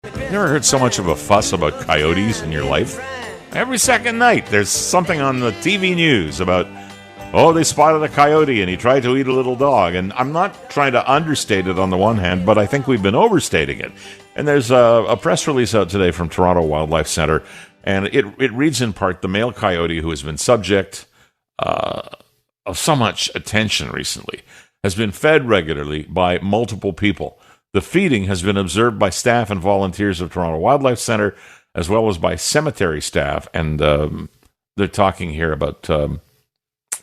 You never heard so much of a fuss about coyotes in your life? Every second night, there's something on the TV news about, oh, they spotted a coyote and he tried to eat a little dog. And I'm not trying to understate it on the one hand, but I think we've been overstating it. And there's a press release out today from Toronto Wildlife Centre, and it reads in part, the male coyote who has been subject of so much attention recently has been fed regularly by multiple people. The feeding has been observed by staff and volunteers of Toronto Wildlife Centre, as well as by cemetery staff. And they're talking here about the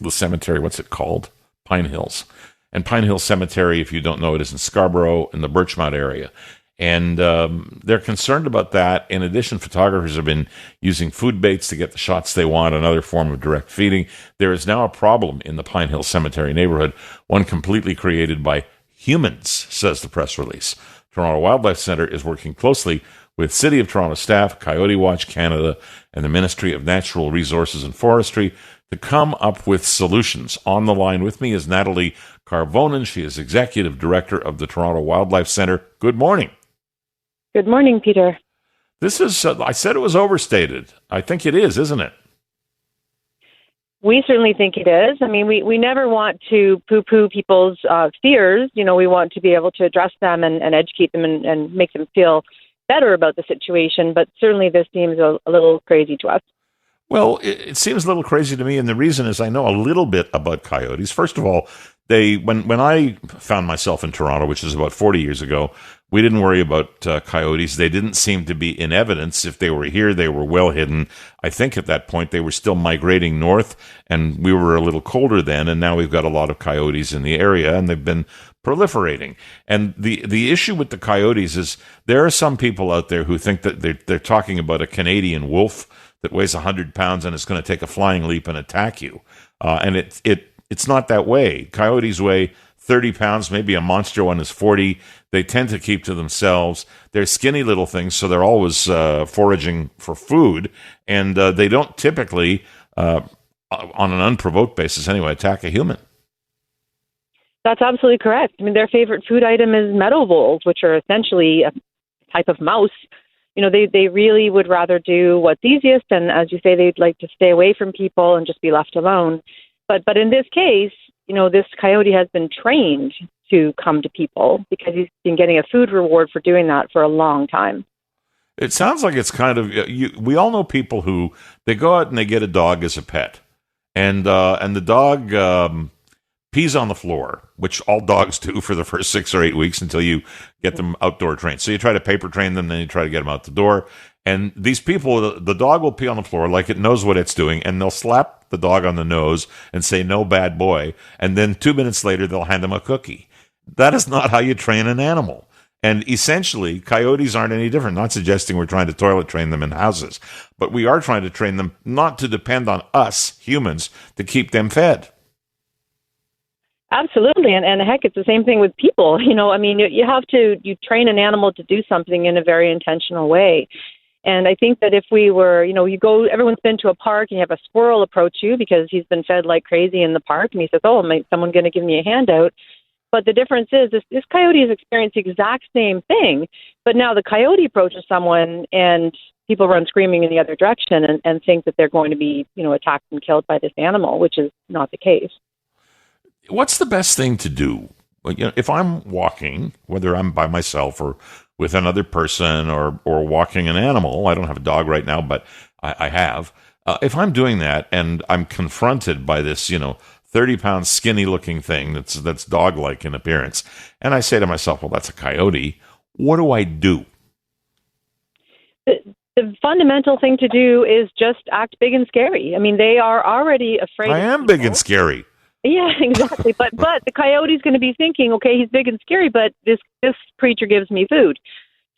cemetery, what's it called? Pine Hills. And Pine Hill Cemetery, if you don't know it, is in Scarborough in the Birchmount area. And they're concerned about that. In addition, photographers have been using food baits to get the shots they want, another form of direct feeding. There is now a problem in the Pine Hill Cemetery neighborhood, one completely created by humans, says the press release. Toronto Wildlife Centre is working closely with City of Toronto staff, Coyote Watch Canada, and the Ministry of Natural Resources and Forestry to come up with solutions. On the line with me is Natalie Carvonen. She is Executive Director of the Toronto Wildlife Centre. Good morning. Good morning, Peter. This is, I said it was overstated. I think it is, isn't it? We certainly think it is. I mean, we never want to poo-poo people's fears. You know, we want to be able to address them and educate them and make them feel better about the situation. But certainly this seems a little crazy to us. Well, it seems a little crazy to me, and the reason is I know a little bit about coyotes. First of all, when I found myself in Toronto, which is about 40 years ago, we didn't worry about coyotes. They didn't seem to be in evidence. If they were here, they were well hidden. I think at that point they were still migrating north, and we were a little colder then, and now we've got a lot of coyotes in the area, and they've been proliferating. And the issue with the coyotes is there are some people out there who think that they're talking about a Canadian wolf that weighs 100 pounds and is going to take a flying leap and attack you. And it's not that way. Coyotes weigh 30 pounds, maybe a monster one is 40. They tend to keep to themselves. They're skinny little things, so they're always foraging for food, and they don't typically, on an unprovoked basis anyway, attack a human. That's absolutely correct. I mean, their favorite food item is meadow voles, which are essentially a type of mouse. You know, they really would rather do what's easiest, and as you say, they'd like to stay away from people and just be left alone. But in this case, you know, this coyote has been trained to come to people because he's been getting a food reward for doing that for a long time. It sounds like it's kind of, we all know people who, they go out and they get a dog as a pet, and the dog pees on the floor, which all dogs do for the first 6 or 8 weeks until you get them outdoor trained. So you try to paper train them, then you try to get them out the door. And these people, the dog will pee on the floor like it knows what it's doing, and they'll slap the dog on the nose and say, "No, bad boy." And then 2 minutes later, they'll hand him a cookie. That is not how you train an animal. And essentially, coyotes aren't any different. Not suggesting we're trying to toilet train them in houses, but we are trying to train them not to depend on us, humans, to keep them fed. Absolutely. And heck, it's the same thing with people. You know, I mean, you train an animal to do something in a very intentional way. And I think that if we were, you know, everyone's been to a park and you have a squirrel approach you because he's been fed like crazy in the park, and he says, "Oh, is someone going to give me a handout?" But the difference is this coyote has experienced the exact same thing, but now the coyote approaches someone and people run screaming in the other direction and think that they're going to be, you know, attacked and killed by this animal, which is not the case. What's the best thing to do? You know, if I'm walking, whether I'm by myself or with another person or walking an animal, I don't have a dog right now, but I have. If I'm doing that and I'm confronted by this, 30-pound skinny-looking thing that's dog-like in appearance, and I say to myself, well, that's a coyote, what do I do? The fundamental thing to do is just act big and scary. I mean, they are already afraid. I am big and scary. Yeah, exactly. But the coyote's going to be thinking, okay, he's big and scary, but this creature gives me food.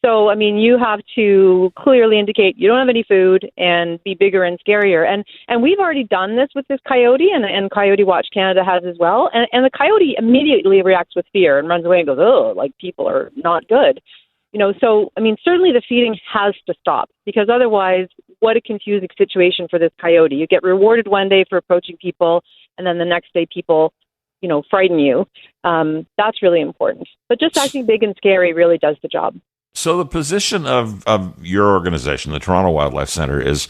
So, I mean, you have to clearly indicate you don't have any food and be bigger and scarier. And we've already done this with this coyote, and Coyote Watch Canada has as well. And the coyote immediately reacts with fear and runs away and goes, oh, like people are not good. So, I mean, certainly the feeding has to stop, because otherwise, what a confusing situation for this coyote. You get rewarded one day for approaching people, and then the next day people, frighten you. That's really important. But just acting big and scary really does the job. So the position of your organization, the Toronto Wildlife Center, is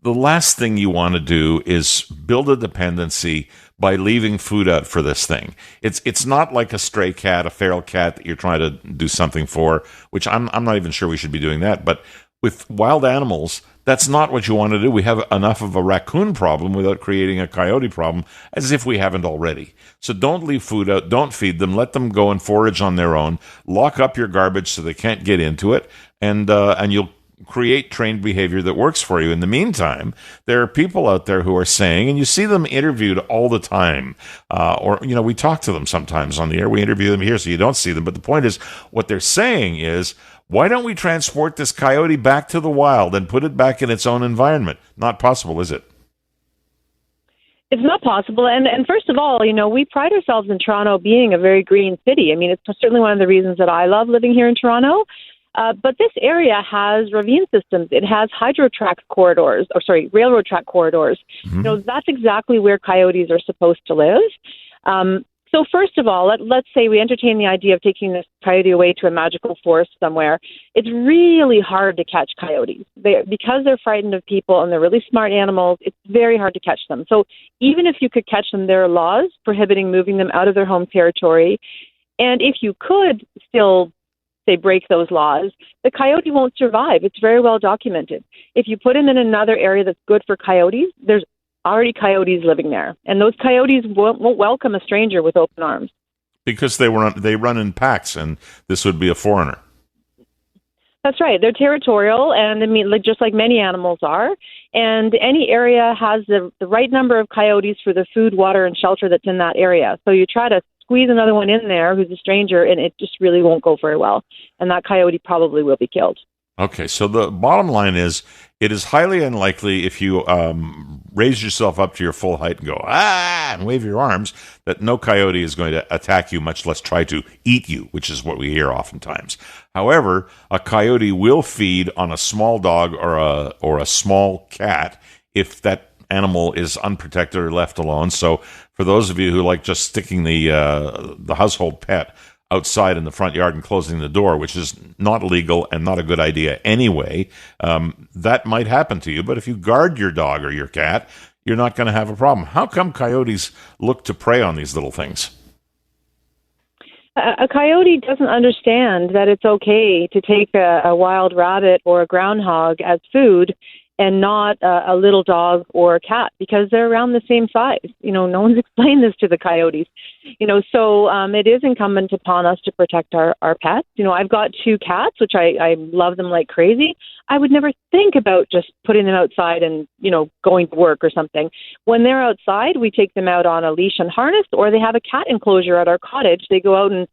the last thing you want to do is build a dependency by leaving food out for this thing. It's not like a stray cat, a feral cat that you're trying to do something for, which I'm not even sure we should be doing that. But with wild animals, that's not what you want to do. We have enough of a raccoon problem without creating a coyote problem, as if we haven't already. So don't leave food out. Don't feed them. Let them go and forage on their own. Lock up your garbage so they can't get into it, and you'll create trained behavior that works for you. In the meantime, there are people out there who are saying, and you see them interviewed all the time, we talk to them sometimes on the air. We interview them here, so you don't see them. But the point is, what they're saying is, why don't we transport this coyote back to the wild and put it back in its own environment? Not possible, is it? It's not possible. And first of all, we pride ourselves in Toronto being a very green city. I mean, it's certainly one of the reasons that I love living here in Toronto. But this area has ravine systems. It has railroad track corridors. Mm-hmm. That's exactly where coyotes are supposed to live. So first of all, let's say we entertain the idea of taking this coyote away to a magical forest somewhere. It's really hard to catch coyotes. Because they're frightened of people and they're really smart animals, it's very hard to catch them. So even if you could catch them, there are laws prohibiting moving them out of their home territory. And if you could still, say, break those laws, the coyote won't survive. It's very well documented. If you put him in another area that's good for coyotes, there's already coyotes living there, and those coyotes won't welcome a stranger with open arms. Because they run in packs, and this would be a foreigner. That's right. They're territorial, and just like many animals are. And any area has the right number of coyotes for the food, water, and shelter that's in that area. So you try to squeeze another one in there who's a stranger, and it just really won't go very well. And that coyote probably will be killed. Okay, so the bottom line is, it is highly unlikely if you raise yourself up to your full height and go, and wave your arms, that no coyote is going to attack you, much less try to eat you, which is what we hear oftentimes. However, a coyote will feed on a small dog or a small cat if that animal is unprotected or left alone. So for those of you who like just sticking the household pet outside in the front yard and closing the door, which is not legal and not a good idea anyway, that might happen to you. But if you guard your dog or your cat, you're not going to have a problem. How come coyotes look to prey on these little things? A coyote doesn't understand that it's okay to take a wild rabbit or a groundhog as food and not a little dog or a cat, because they're around the same size. No one's explained this to the coyotes. So it is incumbent upon us to protect our pets. I've got 2 cats, which I love them like crazy. I would never think about just putting them outside and, going to work or something. When they're outside, we take them out on a leash and harness, or they have a cat enclosure at our cottage. They go out and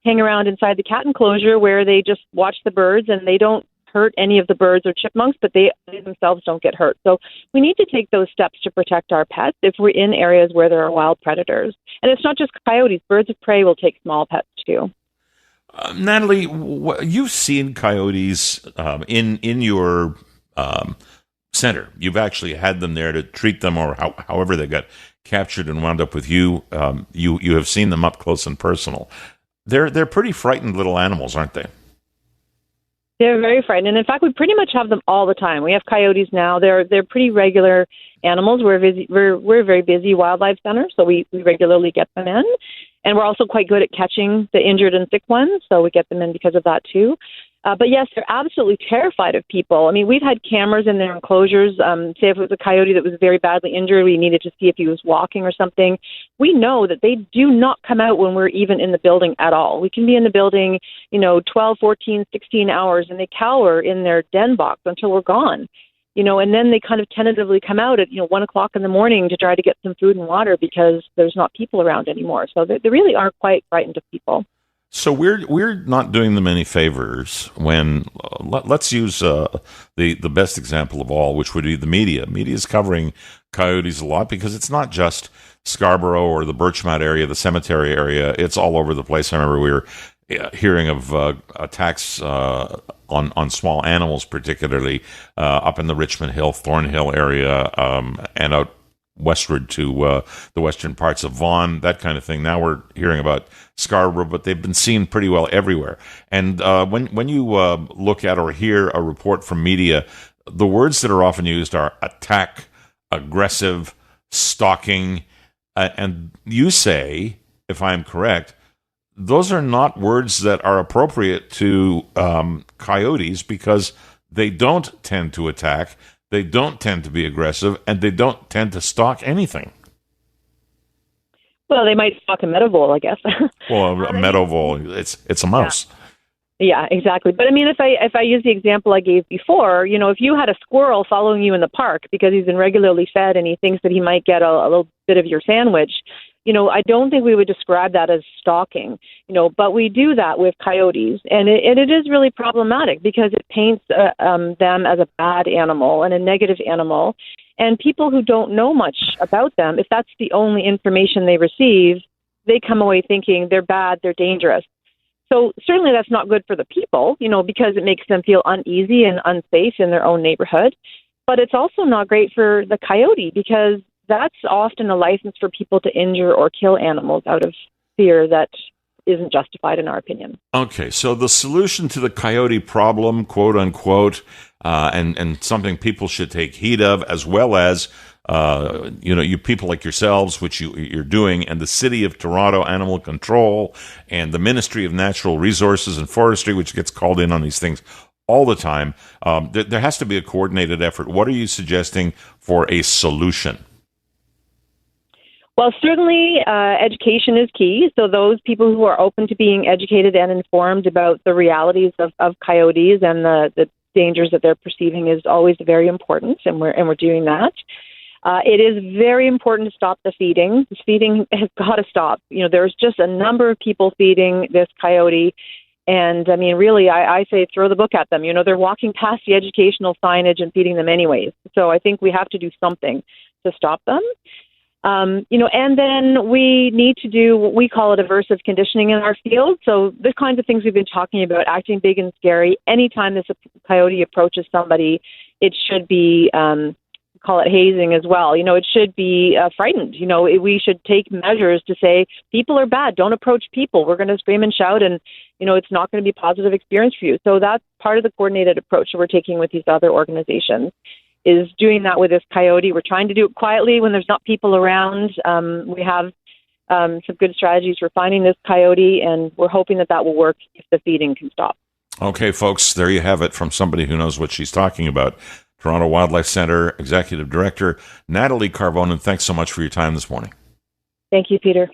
hang around inside the cat enclosure where they just watch the birds, and they don't hurt any of the birds or chipmunks, but they themselves don't get hurt. So we need to take those steps to protect our pets if we're in areas where there are wild predators. And it's not just coyotes. Birds of prey will take small pets too. Natalie, you've seen coyotes in your center. You've actually had them there to treat them, or however they got captured and wound up with you. You have seen them up close and personal. They're pretty frightened little animals, aren't they? They're very frightened. And in fact, we pretty much have them all the time. We have coyotes now. They're pretty regular animals. We're a very busy wildlife center, so we regularly get them in. And we're also quite good at catching the injured and sick ones, so we get them in because of that too. But yes, they're absolutely terrified of people. I mean, we've had cameras in their enclosures. Say if it was a coyote that was very badly injured, we needed to see if he was walking or something. We know that they do not come out when we're even in the building at all. We can be in the building, 12, 14, 16 hours, and they cower in their den box until we're gone. And then they kind of tentatively come out at, 1 o'clock in the morning to try to get some food and water because there's not people around anymore. So they really are quite frightened of people. So we're not doing them any favors when let's use the best example of all, which would be the media. Media is covering coyotes a lot because it's not just Scarborough or the Birchmount area, the cemetery area. It's all over the place. I remember we were hearing of attacks on small animals, particularly up in the Richmond Hill, Thornhill area, and out westward to the western parts of Vaughan, that kind of thing. Now we're hearing about Scarborough, but they've been seen pretty well everywhere. And when you look at or hear a report from media, the words that are often used are attack, aggressive, stalking, and you say, if I'm correct, those are not words that are appropriate to coyotes because they don't tend to attack, they don't tend to be aggressive, and they don't tend to stalk anything. Well, they might stalk a meadow vole, I guess. Well, a meadow vole, it's a mouse. Yeah, exactly. But I mean, if I use the example I gave before, if you had a squirrel following you in the park because he's been regularly fed and he thinks that he might get a little bit of your sandwich, I don't think we would describe that as stalking, but we do that with coyotes. And it is really problematic because it paints them as a bad animal and a negative animal. And people who don't know much about them, if that's the only information they receive, they come away thinking they're bad, they're dangerous. So certainly that's not good for the people, because it makes them feel uneasy and unsafe in their own neighborhood. But it's also not great for the coyote because that's often a license for people to injure or kill animals out of fear that isn't justified in our opinion. Okay, so the solution to the coyote problem, quote unquote, and something people should take heed of, as well as you people like yourselves, which you're doing, and the City of Toronto Animal Control, and the Ministry of Natural Resources and Forestry, which gets called in on these things all the time. There has to be a coordinated effort. What are you suggesting for a solution? Well, certainly education is key. So those people who are open to being educated and informed about the realities of coyotes and the dangers that they're perceiving is always very important, and we're doing that. It is very important to stop the feeding. This feeding has got to stop. There's just a number of people feeding this coyote. And, I mean, really, I say throw the book at them. They're walking past the educational signage and feeding them anyways. So I think we have to do something to stop them. And then we need to do what we call a aversive conditioning in our field. So the kinds of things we've been talking about, acting big and scary. Anytime this coyote approaches somebody, it should be call it hazing as well. It should be frightened. We should take measures to say people are bad. Don't approach people. We're going to scream and shout, and it's not going to be a positive experience for you. So that's part of the coordinated approach that we're taking with these other organizations. Is doing that with this coyote. We're trying to do it quietly when there's not people around. We have some good strategies for finding this coyote, and we're hoping that will work if the feeding can stop. Okay, folks, there you have it from somebody who knows what she's talking about. Toronto Wildlife Centre Executive Director Natalie Carvonen, thanks so much for your time this morning. Thank you, Peter.